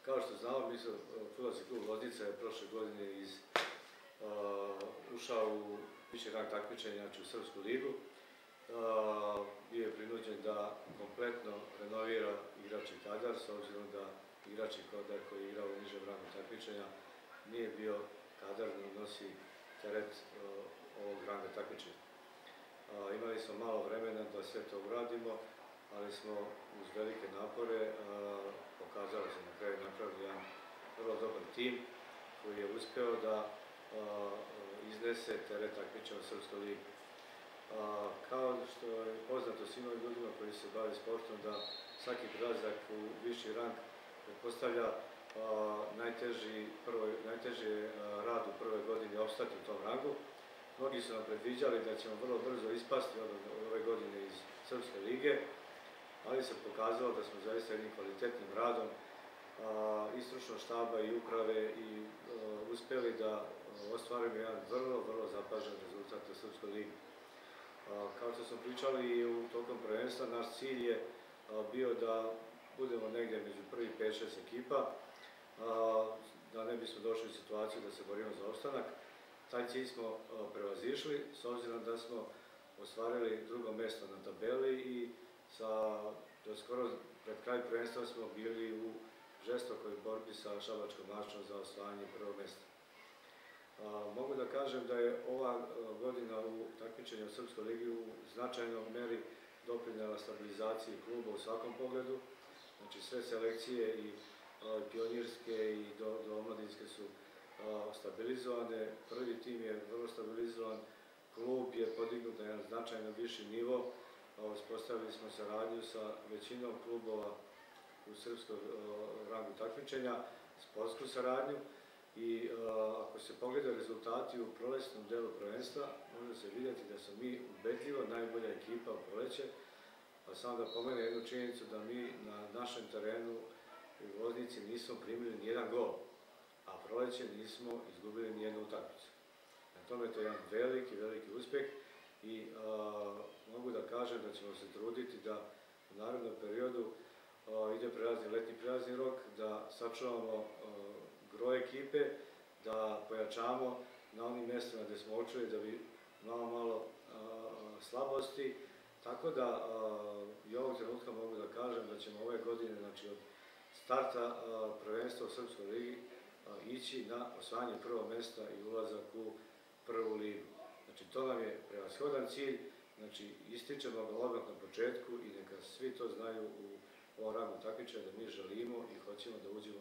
Kao što znamo, Fudbalski klub Loznica je prošle godine ušao u viši rang takmičenja, znači u Srpsku ligu. Bio je prinuđen da kompletno renovira igrački kadar, s obzirom da igrački kadar koji je igrao u nižem rangu takmičenja nije bio kadar da nosi teret ovog ranga takmičenja. Imali smo malo vremena da sve to uradimo, ali smo uz velike napore pokazali se na kraju napravili jedan vrlo dobar tim koji je uspeo da iznese teret takmičenja u Srpskoj ligi. Kao što je poznato svima ljudima koji se bave sportom da svaki prelazak u viši rang pretpostavlja najteži rad u prvoj godini opstati u tom rangu. Mnogi su nam predviđali da ćemo vrlo brzo ispasti ove godine iz Srpske lige, ali se pokazalo da smo zaista jednim kvalitetnim radom i stručnog štaba i uprave i uspeli da ostvarimo jedan vrlo zapažen rezultat u Srpskoj ligi. Kao što smo pričali i u tokom prvenstva, naš cilj je bio da budemo negdje među prvih 5-6 ekipa, da ne bismo došli u situaciju da se borimo za opstanak. Taj cilj smo prevazišli, s obzirom da smo ostvarili drugo mjesto na tabeli i do skoro pred kraj prvenstva smo bili u žestokoj borbi sa Šabačkom Mačvom za osvajanje prvog mjesta. Mogu da kažem da je ova godina u takmičenju u Srpskoj ligi u značajnoj meri doprinela stabilizaciji kluba u svakom pogledu. Znači sve selekcije i pionirske i do omladinske su stabilizovane, prvi tim je vrlo stabilizovan, klub je podignut na jedan značajno viši nivo, uspostavili smo saradnju sa većinom klubova u srpskom rangu takmičenja, sportsku saradnju i ako se pogledaju rezultati u prolesnom delu prvenstva, može se vidjeti da smo mi ubedljivo najbolja ekipa u proleće, pa samo da pomenem jednu činjenicu da mi na našem terenu u Loznici nismo primili nijedan gol, a proleće nismo izgubili nijednu utakmicu. Na tome je to jedan veliki uspjeh i mogu da kažem da ćemo se truditi da u narednom periodu ide letnji prelazni rok, da sačuvamo gro ekipe, da pojačamo na onim mjestima gdje smo očuli da bi malo slabosti, tako da i ovog trenutka mogu da kažem da ćemo ove godine, znači od starta prvenstva u Srpskoj ligi, ići na osvajanje prvog mjesta i ulazak u prvu ligu. Znači to nam je prevashodan cilj, znači ističemo ga odmah na početku i neka svi to znaju u ovom rangu takmičenja da mi želimo i hoćemo da uđemo